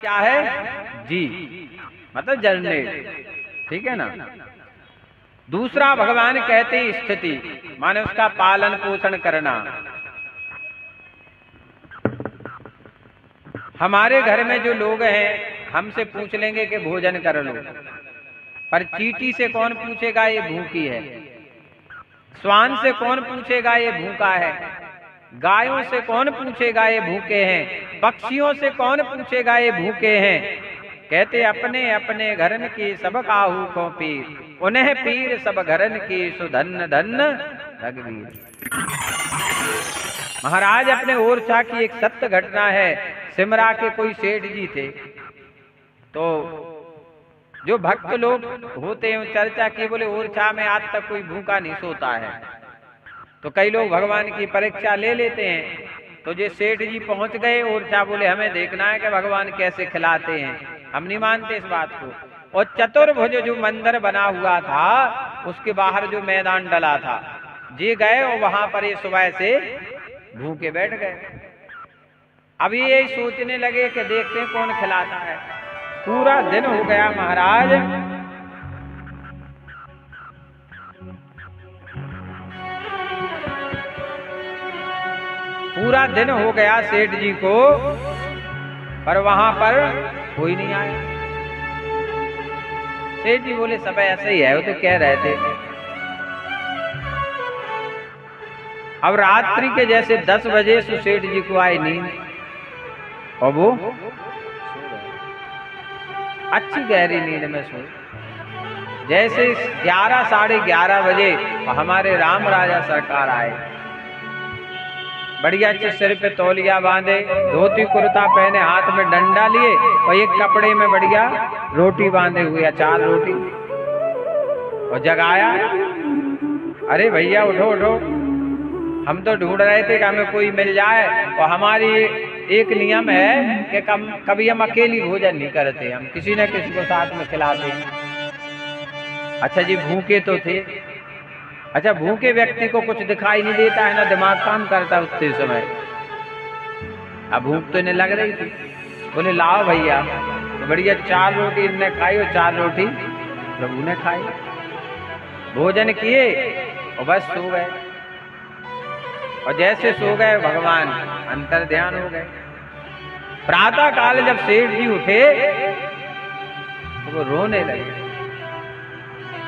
क्या है? जी, मतलब जनरेट, ठीक है ना। दूसरा भगवान कहते हैं स्थिति, माने उसका पालन पोषण करना। हमारे घर में जो लोग हैं हमसे पूछ लेंगे कि भोजन कर लो, पर चींटी से कौन पूछेगा ये भूखी है, श्वान से कौन पूछेगा ये भूखा है, गायों से कौन पूछेगा ये भूखे हैं, पक्षियों से कौन पूछेगा ये भूखे हैं। कहते अपने अपने घरन की सब काहू को पीर, उन्हें पीर सब घरन की सुधन धन रघुवीर। महाराज अपने ओरछा की एक सत्य घटना है। सिमरा के कोई सेठ जी थे, तो जो भक्त लोग होते हैं चर्चा की, बोले ओरछा में आज तक कोई भूखा नहीं सोता है। तो कई लोग भगवान की परीक्षा ले लेते हैं। तो ये सेठ जी पहुंच गए ओरछा, बोले हमें देखना है कि भगवान कैसे खिलाते हैं, हम नहीं मानते इस बात को। और चतुर्भुज जो मंदिर बना हुआ था उसके बाहर जो मैदान डला था, जी गए और वहां पर ये सुबह से भूखे बैठ गए। अब ये यही सोचने लगे कि देखते हैं कौन खिलाता है। पूरा दिन हो गया महाराज, पूरा दिन हो गया सेठ जी को, पर वहां पर कोई नहीं आया। सेठ जी बोले सब ऐसे ही है, वो तो कह रहे थे। अब रात्रि के जैसे 10 बजे सेठ जी को आई नींद, और वो अच्छी गहरी नींद में सोए। जैसे 11 साढ़े 11 बजे हमारे राम राजा सरकार आए, बढ़िया अच्छे सिर पे तौलिया बांधे, धोती कुर्ता पहने, हाथ में डंडा लिए और एक कपड़े में बढ़िया रोटी बांधे हुए, अचार रोटी, और जगाया। अरे भैया उठो उठो, हम तो ढूंढ रहे थे कि हमें कोई मिल जाए, और हमारी एक नियम है कि कभी हम अकेली भोजन नहीं करते, हम किसी न किसी को साथ में खिलाते हैं। अच्छा जी भूखे तो थे। अच्छा भूखे व्यक्ति को कुछ दिखाई नहीं देता है ना, दिमाग काम करता उतने समय। अब भूख तो इन्हें लग रही थी, बोले लाओ भैया। तो बढ़िया 4 रोटी इनने खाई और 4 रोटी प्रभु ने खाई, भोजन किए और बस सो गए। और जैसे सो गए भगवान अंतर ध्यान हो गए। प्रातः काल जब सेठ जी उठे तो वो रोने लगे,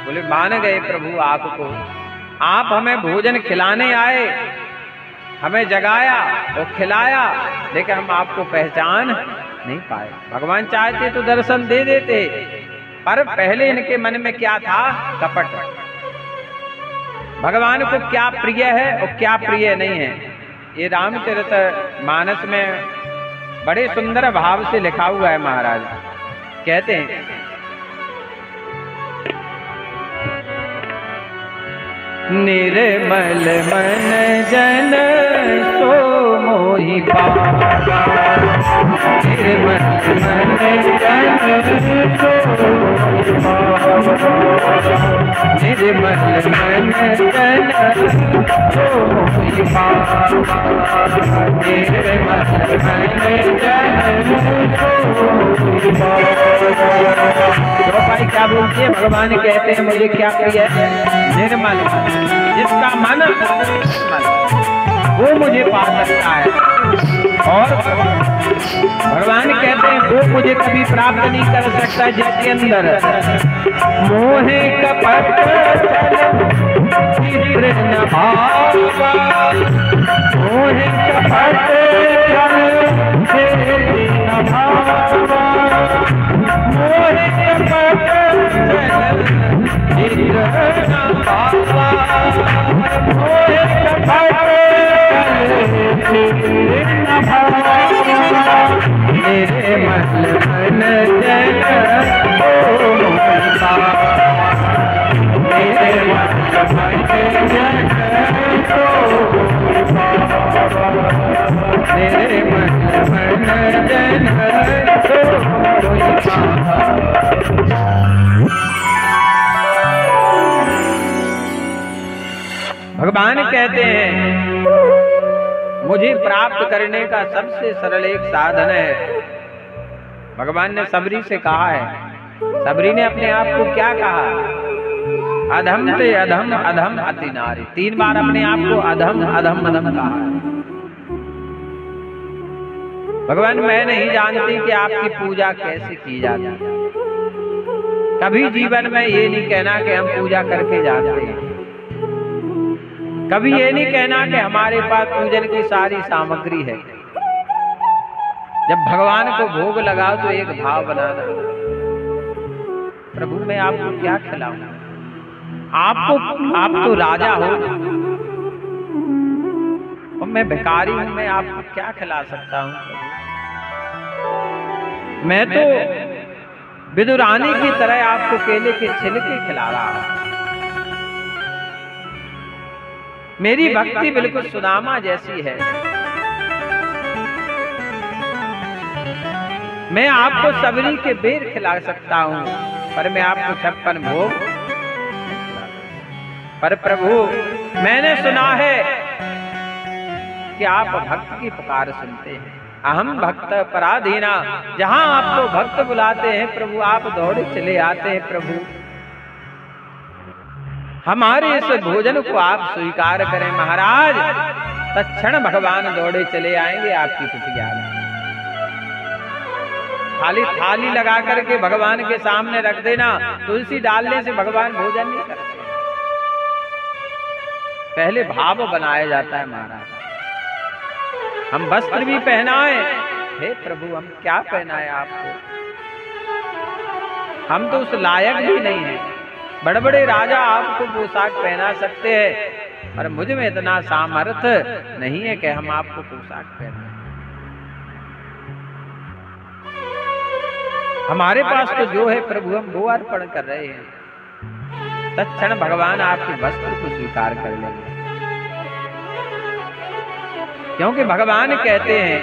बोले मान गए प्रभु आपको, आप हमें भोजन खिलाने आए, हमें जगाया और खिलाया, लेकिन हम आपको पहचान नहीं पाए। भगवान चाहते तो दर्शन दे देते, पर पहले इनके मन में क्या था? कपट। भगवान को क्या प्रिय है और क्या प्रिय नहीं है, ये रामचरितमानस में बड़े सुंदर भाव से लिखा हुआ है। महाराज कहते हैं निर्मल मन जन सो मोहि पावा, निर्मल मन जन सो मोहि पावा, निर्मल मन जन सो मोहि पावा, निर्मल मन जन सो मोहि पावा। तो भाई क्या बोलती है? भगवान कहते हैं मुझे क्या प्रिय है? निर्मल, जिसका मन वो मुझे पा सकता है। और भगवान कहते हैं वो मुझे कभी प्राप्त नहीं कर सकता जिसके अंदर मोहे कपट चित्र न भावा, मोहे कपट चित्र न भावा, मोहे कपट चित्र न भावा, मोहे कपट न भावा, निर्मल मन जन सो मोहि पावा, निर्मल मन जन सो मोहि पावा, निर्मल मन जन सो मोहि पावा। भगवान कहते हैं मुझे प्राप्त करने का सबसे सरल एक साधन है भगवान ने सबरी से कहा है, सबरी ने अपने आप को क्या कहा? अधम ते अधम अधम अति नारी। 3 बार अपने आप को अधम अधम अधम कहा है। भगवान मैं नहीं जानती कि आपकी पूजा कैसे की जाती है। कभी जीवन में ये नहीं कहना कि हम पूजा करके जानते हैं। कभी ये नहीं कहना कि हमारे पास पूजन की सारी सामग्री है। जब भगवान को भोग लगाओ तो एक भाव बनाना, प्रभु मैं आपको क्या खिलाऊं? आप तो राजा हो और मैं भिखारी हूं, मैं आपको क्या खिला सकता हूं? मैं तो विदुरानी की तरह आपको केले के छिलके खिला रहा हूं। मेरी भक्ति बिल्कुल सुदामा जैसी है। मैं आपको सबरी के बेर खिला सकता हूं, पर मैं आपको 56 भोग। पर प्रभु मैंने सुना है कि आप भक्त की पुकार सुनते हैं। अहम भक्त पराधीना, जहां आपको भक्त बुलाते हैं प्रभु आप दौड़े चले आते हैं। प्रभु हमारे इस भोजन को आप स्वीकार करें महाराज। तत्क्षण भगवान दौड़े चले आएंगे आपकी कुटिया में। खाली थाली लगा करके भगवान के सामने रख देना, तुलसी डालने से भगवान भोजन नहीं करते। पहले भाव बनाया जाता है महाराज। हम वस्त्र भी पहनाए, हे प्रभु हम क्या पहनाए आपको? हम तो उस लायक भी नहीं है। बड़े बड़े राजा आपको पोशाक पहना सकते हैं, पर मुझ में इतना सामर्थ्य नहीं है कि हम आपको पोशाक पहनाएं। हमारे पास तो जो है प्रभु हम वो अर्पण कर रहे हैं। तत्क्षण भगवान आपके वस्त्र को स्वीकार कर लेंगे, क्योंकि भगवान कहते हैं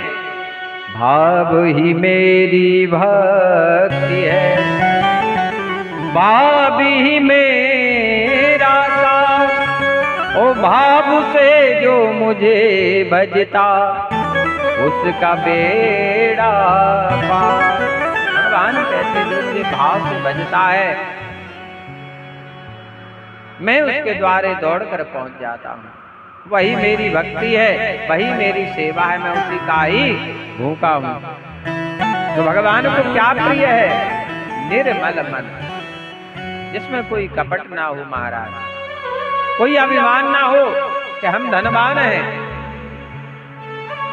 भाव ही मेरी भक्ति है, भाव ही मेरा साथ। ओ भाव से जो मुझे भजता उसका बेड़ा पार। भगवान कहते जो मुझे भाव से भजता है मैं उसके द्वारे दौड़कर पहुंच जाता हूं। वही मेरी भक्ति है, वही मेरी सेवा है, मैं उसी का ही भूखा हूं। तो भगवान को क्या प्रिय है? निर्मल मन, जिसमें कोई कपट ना हो महाराज, कोई अभिमान ना हो कि हम धनवान हैं,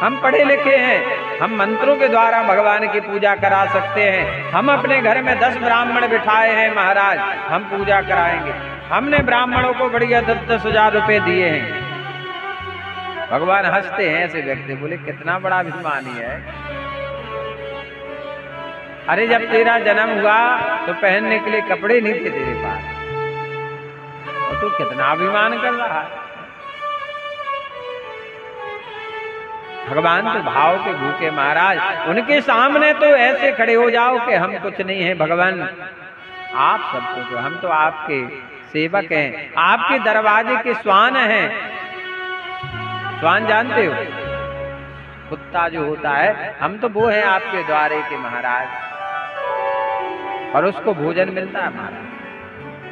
हम पढ़े लिखे हैं, हम मंत्रों के द्वारा भगवान की पूजा करा सकते हैं। हम अपने घर में 10 ब्राह्मण बिठाए हैं महाराज, हम पूजा कराएंगे। हमने ब्राह्मणों को बढ़िया 10,000 रुपए दिए हैं। भगवान हंसते हैं ऐसे व्यक्ति, बोले कितना बड़ा अभिमानी है। अरे जब तेरा जन्म हुआ तो पहनने के लिए कपड़े नहीं थे तेरे पास, और तू कितना अभिमान कर रहा है। भगवान तो भाव के भूखे महाराज, उनके सामने तो ऐसे खड़े हो जाओ कि हम कुछ नहीं है। भगवान आप सब कुछ, हम तो आपके सेवक हैं, आपके दरवाजे के श्वान हैं। श्वान जानते हो, कुत्ता जो होता है, हम तो वो हैं आपके द्वारे के महाराज, और उसको भोजन मिलता है महाराज,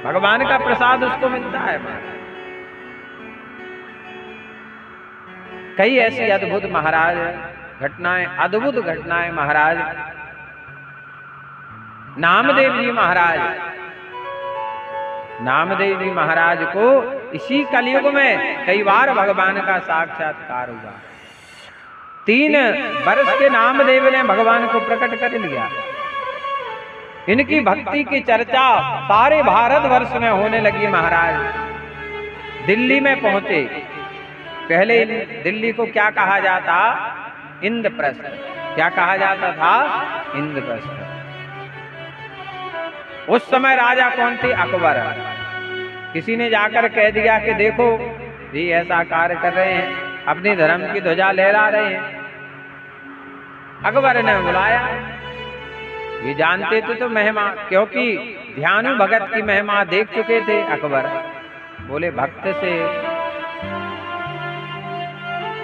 भगवान का प्रसाद उसको मिलता है महाराज। कई ऐसी अद्भुत महाराज घटनाएं, अद्भुत घटनाएं महाराज। नामदेव जी महाराज, नामदेव जी महाराज को इसी कलयुग में कई बार भगवान का साक्षात्कार हुआ। 3 वर्ष के नामदेव ने भगवान को प्रकट कर लिया। इनकी भक्ति की चर्चा सारे भारतवर्ष में होने लगी महाराज। दिल्ली में पहुंचे। पहले दिल्ली को क्या कहा जाता? इंद्रप्रस्थ। क्या कहा जाता था? इंद्रप्रस्थ। उस समय राजा कौन थे? अकबर। किसी ने जाकर कह दिया कि देखो ये ऐसा कार्य कर रहे हैं, अपने धर्म की ध्वजा लहरा रहे हैं। अकबर ने बुलाया। ये जानते थे तो महिमा, क्योंकि ध्यानु भगत की महिमा देख चुके थे अकबर। बोले भक्त से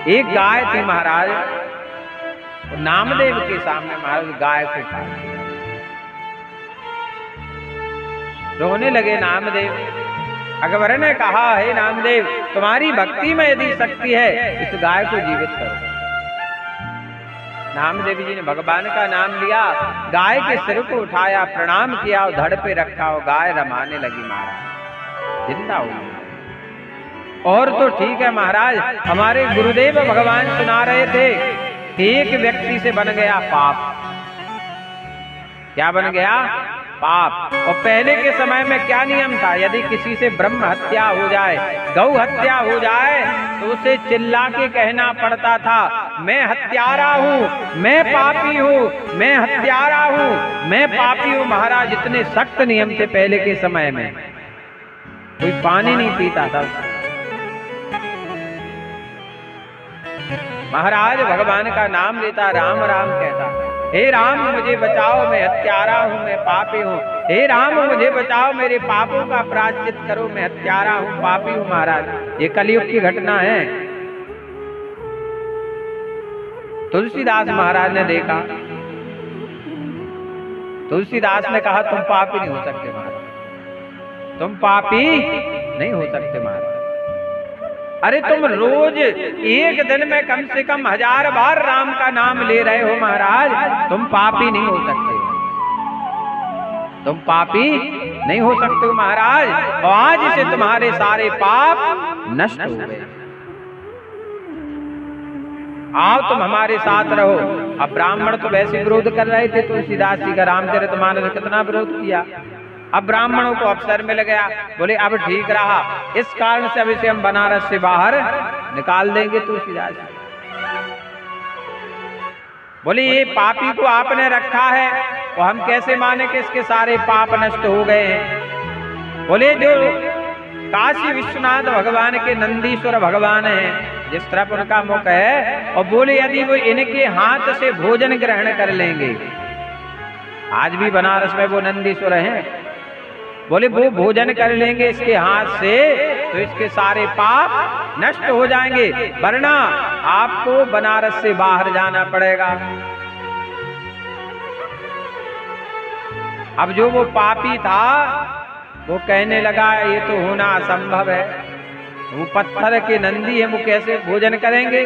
एक गाय थी महाराज, नामदेव के सामने महाराज गाय को काट दिया। रोने लगे नामदेव। अकबर ने कहा, हे नामदेव, तुम्हारी भक्ति में यदि शक्ति है, इस गाय को जीवित करो। नामदेव जी ने भगवान का नाम लिया, गाय के सिर को उठाया, प्रणाम किया और धड़ पे रखा और गाय रमाने लगी, महाराज जिंदा हो गई। और तो ठीक है महाराज, हमारे गुरुदेव भगवान सुना रहे थे, एक व्यक्ति से बन गया पाप। क्या बन गया? पाप। और पहले के समय में क्या नियम था? यदि किसी से ब्रह्म हत्या हो जाए, गौ हत्या हो जाए, तो उसे चिल्ला के कहना पड़ता था, मैं हत्यारा हूँ, मैं पापी हूँ, मैं हत्यारा हूँ, मैं पापी हूँ। महाराज इतने सख्त नियम थे पहले के समय में, कोई पानी नहीं पीता था। महाराज भगवान का नाम लेता, राम राम कहता, हे राम मुझे बचाओ, मैं हत्यारा हूँ, मैं पापी हूँ। हे राम मुझे बचाओ, मेरे पापों का प्रायश्चित करो, मैं हत्यारा हूँ, पापी हूँ। महाराज ये कलयुग की घटना है। तुलसीदास महाराज ने देखा, तुलसीदास ने कहा, तुम पापी नहीं हो सकते महाराज, तुम पापी नहीं हो सकते महाराज। अरे तुम रोज एक दिन में कम से कम 1000 बार राम का नाम ले रहे हो महाराज, तुम पापी नहीं हो सकते, तुम पापी नहीं हो सकते हो महाराज। और आज से तुम्हारे सारे पाप नष्ट हो गए, आओ तुम हमारे साथ रहो। अब ब्राह्मण तो वैसे विरोध कर रहे थे तुलसीदास जी का, रामचरितमानस ने कितना विरोध किया। अब ब्राह्मणों को अवसर मिल गया, बोले अब ठीक रहा, इस कारण से अब इसे हम बनारस से बाहर निकाल देंगे। तुलसीदास बोले ये पापी को आपने रखा है, और हम कैसे माने कि इसके सारे पाप नष्ट हो गए हैं। बोले जो काशी विश्वनाथ भगवान के नंदीश्वर भगवान हैं, जिस तरफ उनका मुख है, और बोले यदि वो इनके हाथ से भोजन ग्रहण कर लेंगे, आज भी बनारस में वो नंदीश्वर हैं, बोले वो भोजन कर लेंगे इसके हाथ से, तो इसके सारे पाप नष्ट हो जाएंगे, वरना आपको बनारस से बाहर जाना पड़ेगा। अब जो वो पापी था वो कहने लगा, ये तो होना असंभव है, वो पत्थर के नंदी है, वो कैसे भोजन करेंगे।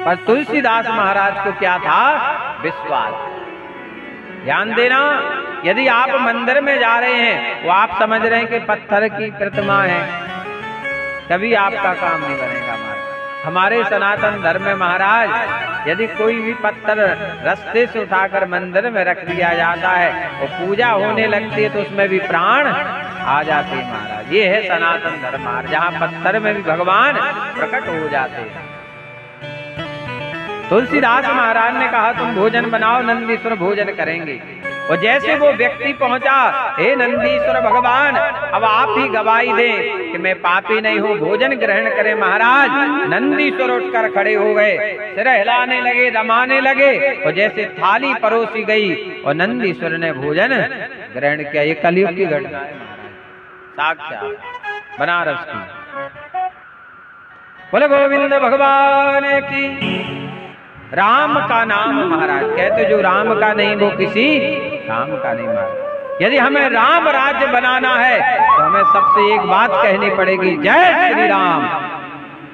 पर तुलसीदास महाराज को क्या था? विश्वास। ध्यान देना, यदि आप मंदिर में जा रहे हैं, वो आप समझ रहे हैं कि पत्थर की प्रतिमा है, कभी आपका काम नहीं बनेगा महाराज। हमारे सनातन धर्म में महाराज यदि कोई भी पत्थर रास्ते से उठाकर मंदिर में रख दिया जाता है और पूजा होने लगती है, तो उसमें भी प्राण आ जाते हैं महाराज। ये है सनातन धर्म, जहाँ पत्थर में भी भगवान प्रकट हो जाते हैं। तुलसीदास महाराज ने कहा, तुम भोजन बनाओ, नंदीश्वर भोजन करेंगे। और जैसे वो व्यक्ति पहुंचा, हे नंदीश्वर भगवान, अब आप ही गवाही दें कि मैं पापी नहीं हूँ, भोजन ग्रहण करें। महाराज नंदीश्वर उठकर खड़े हो गए, सिर हिलाने लगे, रमाने लगे, और जैसे थाली परोसी गई और नंदीश्वर ने भोजन ग्रहण किया। ये कलयुग की घटना है महाराज, साक्षात बनारस की। बोले गोविंद भगवान की। राम का नाम महाराज कहते, जो राम का नहीं वो किसी काम का नहीं महाराज। यदि हमें राम राज्य बनाना है तो हमें सबसे एक बात कहनी पड़ेगी, जय श्री राम।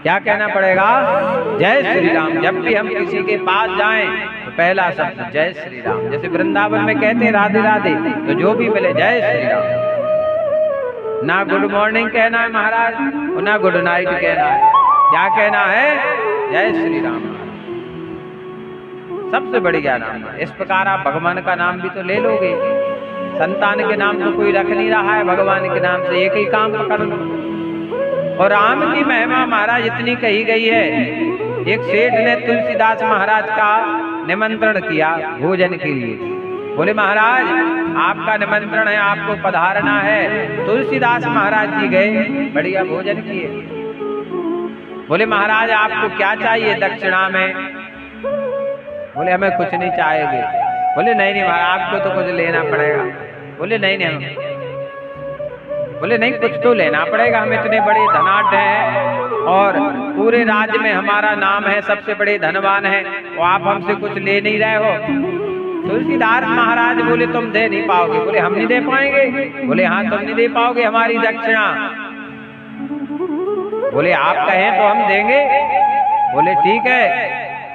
क्या कहना पड़ेगा? जय श्री राम। जब भी हम किसी के पास जाएं तो पहला शब्द जय श्री राम। जैसे वृंदावन में कहते हैं राधे राधे, तो जो भी मिले जय श्री राम। ना गुड मॉर्निंग कहना है महाराज, और ना गुड नाइट कहना है। क्या कहना है? जय श्री राम। सबसे बढ़िया नाम है। इस प्रकार आप भगवान का नाम भी तो ले लोगे। संतान के नाम तो कोई रख नहीं रहा है, भगवान के नाम से एक ही काम पकड़ लो। और राम की महिमा महाराज इतनी कही गई है। एक सेठ ने तुलसीदास महाराज का निमंत्रण किया भोजन के लिए। बोले महाराज आपका निमंत्रण है, आपको पधारना है। तुलसीदास महाराज जी गए, बढ़िया भोजन किए। बोले महाराज आपको क्या चाहिए दक्षिणा में? बोले हमें कुछ नहीं चाहिए। बोले नहीं नहीं महाराज आपको तो कुछ लेना पड़ेगा। बोले नहीं नहीं, बोले नहीं कुछ तो लेना पड़ेगा, हम इतने बड़े धनाढ्य हैं और पूरे राज्य में हमारा नाम है, सबसे बड़े धनवान है, और आप हमसे कुछ ले नहीं रहे हो। तुलसीदास महाराज बोले तुम दे नहीं पाओगे। बोले हम नहीं दे पाएंगे। बोले हाँ तुम नहीं दे पाओगे हमारी दक्षिणा। बोले आप कहें तो हम देंगे। बोले ठीक है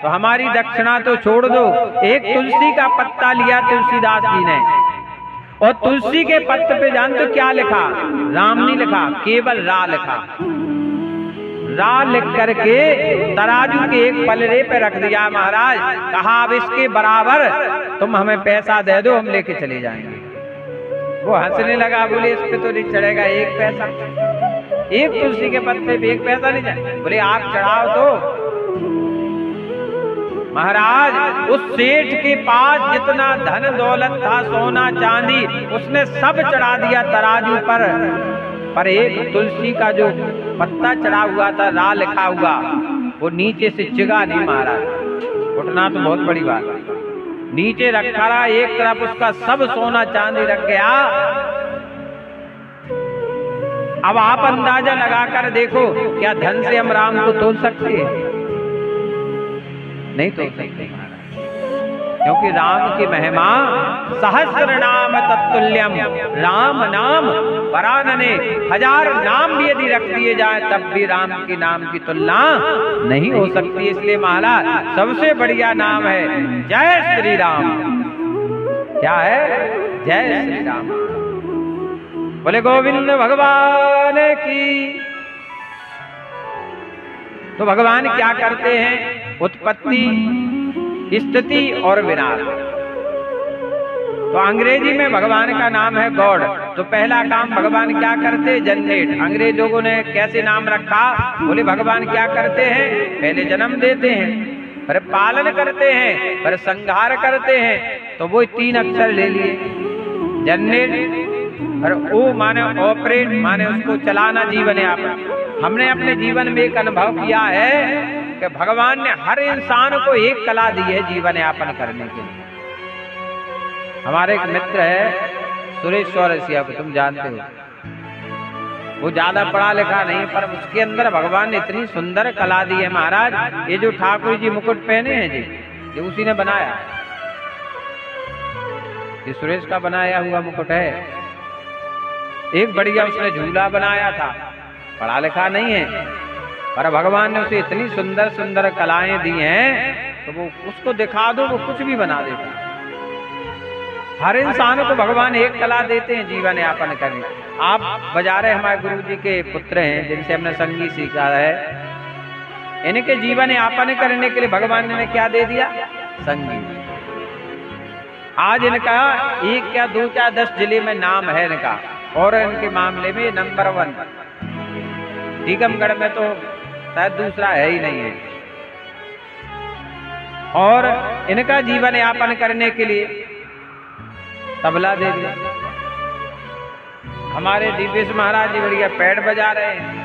तो हमारी दक्षिणा तो छोड़ दो। एक तुलसी का पत्ता लिया तुलसीदास जी ने और तुलसी के पत्ते पे जान तो क्या लिखा? राम नहीं लिखा, केवल रा लिखा। रा लिख करके तराजू के एक पलड़े पे रख दिया महाराज। कहा अब इसके बराबर तुम हमें पैसा दे दो, हम लेके चले जाएंगे। वो हंसने लगा। बोले इस पे तो नहीं चढ़ेगा एक पैसा, एक तुलसी के पत्ते पे एक पैसा नहीं जाए। बोले आप चढ़ाओ तो। महाराज उस सेठ के पास जितना धन दौलत था, सोना चांदी, उसने सब चढ़ा दिया तराजू पर एक तुलसी का जो पत्ता चढ़ा हुआ था, रा लिखा हुआ, वो नीचे से चिगा नहीं महाराज। उठना तो बहुत बड़ी बात है। नीचे रखा रहा, एक तरफ उसका सब सोना चांदी रख गया। अब आप अंदाजा लगाकर देखो, क्या धन से हम राम को तोल सकते हैं? नहीं तोल सकते महाराज, क्योंकि राम की महिमा सहस्र नाम तत्तुल्यम। राम नाम परानने, 1000 नाम भी यदि रख दिए जाए तब भी राम के नाम की तुलना नहीं हो सकती। इसलिए महाराज सबसे बढ़िया नाम है जय श्री राम। क्या है? जय श्री राम। बोले गोविंद भगवान की। तो भगवान क्या करते हैं? उत्पत्ति, स्थिति और विनाश। तो अंग्रेजी में भगवान का नाम है गॉड। तो पहला काम भगवान क्या करते? जनरेट। अंग्रेज लोगों ने कैसे नाम रखा? बोले भगवान क्या करते हैं? पहले जन्म देते हैं, फिर पालन करते हैं, फिर संहार करते हैं। तो वो 3 अक्षर ले लिए, जनरेट। और ओ माने ऑपरेट, माने उसको चलाना, जीवन यापन। हमने अपने जीवन में एक अनुभव किया है कि भगवान ने हर इंसान को एक कला दी है जीवन यापन करने के लिए। हमारे एक मित्र है सुरेश चौरसिया को, तुम जानते हो। वो ज्यादा पढ़ा लिखा नहीं, पर उसके अंदर भगवान ने इतनी सुंदर कला दी है महाराज। ये जो ठाकुर जी मुकुट पहने हैं जी, ये उसी ने बनाया। ये सुरेश का बनाया हुआ मुकुट है। एक बढ़िया उसने झूला बनाया था, पढ़ा लिखा नहीं है, पर भगवान ने उसे इतनी सुंदर सुंदर कलाएं दी हैं, तो वो उसको दिखा दो वो कुछ भी बना देता। हर इंसान को भगवान एक कला देते हैं जीवन यापन करने। आप बजारे हमारे गुरु जी के पुत्र हैं जिनसे हमने संगीत सीखा है। इनके जीवन यापन करने के लिए भगवान ने क्या दे दिया? संगीत। आज इनका 1 या 2 या 10 जिले में नाम है इनका, और इनके मामले में नंबर 1। टीकमगढ़ में तो शायद दूसरा है ही नहीं है। और इनका जीवन यापन करने के लिए तबला दे दिया। हमारे दिव्येश महाराज जी बढ़िया पैड बजा रहे हैं।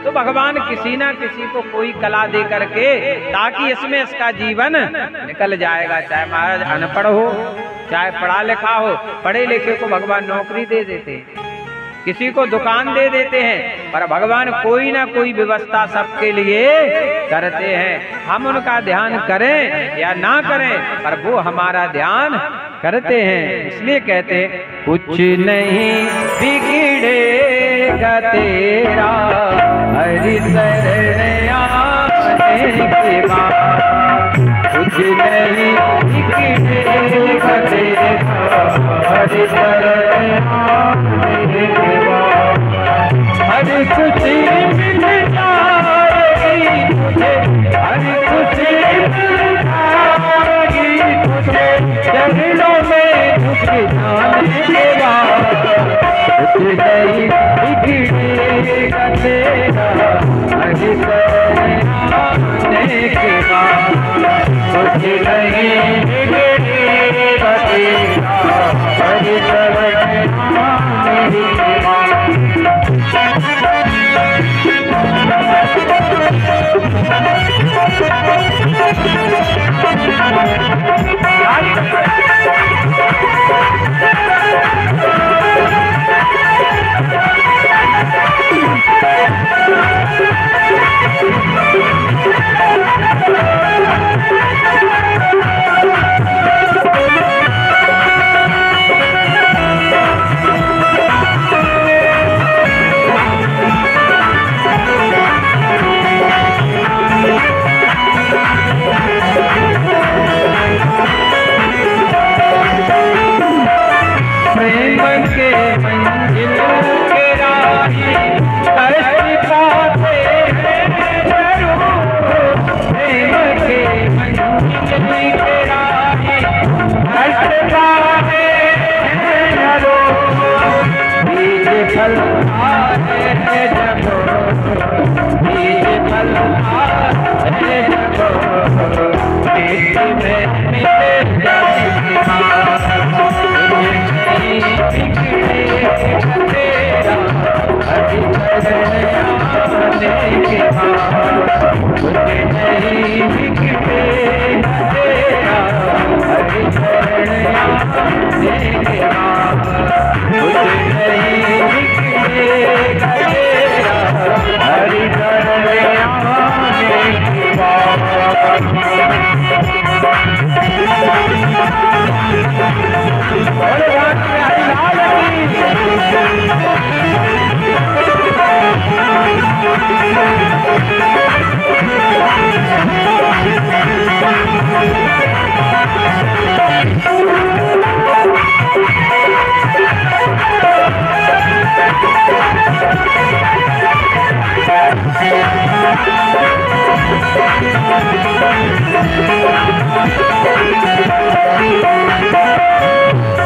तो भगवान किसी ना किसी को कोई कला दे करके, ताकि इसमें इसका जीवन निकल जाएगा। चाहे महाराज अनपढ़ हो, चाहे पढ़ा लिखा हो। पढ़े लिखे को भगवान नौकरी दे देते हैं, किसी को दुकान दे देते हैं, पर भगवान कोई ना कोई व्यवस्था सबके लिए करते हैं। हम उनका ध्यान करें या ना करें, पर वो हमारा ध्यान करते हैं। इसलिए कहते हैं कुछ नहीं बिगड़ेगा तेरा हरि शरण आने के बाद। कुछ नहीं बिगड़ेगा तेरा हरि शरण आने के बाद। हर खुशी मिल जाएगी तुझे, हर खुशी मिल जाएगी तुझे, चरणों में झुक जाने के बाद। कुछ नहीं बिगड़ेगा तेरा हरि शरण आने के बाद। कुछ नहीं बिगड़ेगा तेरा हरि शरण आने के बाद। मुझे नहीं बिगड़ेगा तेरा हरि शरण आने के बाद, मुझे नहीं बिगड़ेगा तेरा हरि शरण आने के बाद।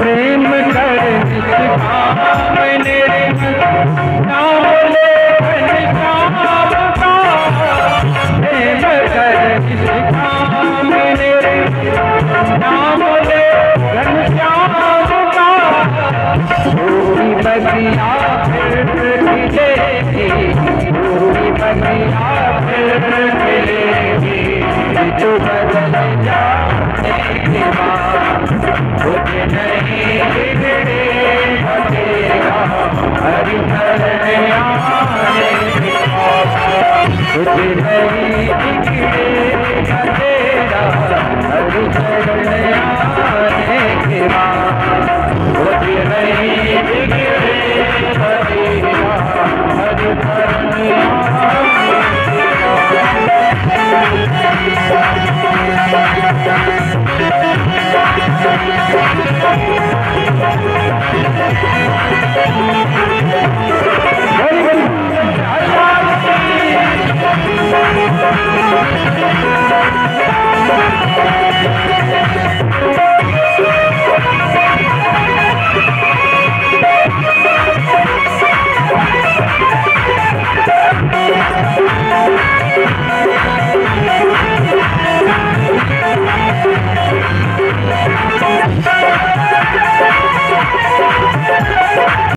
प्रेम कर मैंने नाम ले घनश्याम का, प्रेम कर मैंने नाम ले घनश्याम का, पूरी बगिया फिर मिलेगी, पूरी बगिया फिर मिलेगी, जो बदल जाने के बाद मुझे नहीं बिगड़ेगा तेरा हरि शरण आने के बाद, मुझे नहीं बिगड़ेगा तेरा हरि शरण आने के बाद।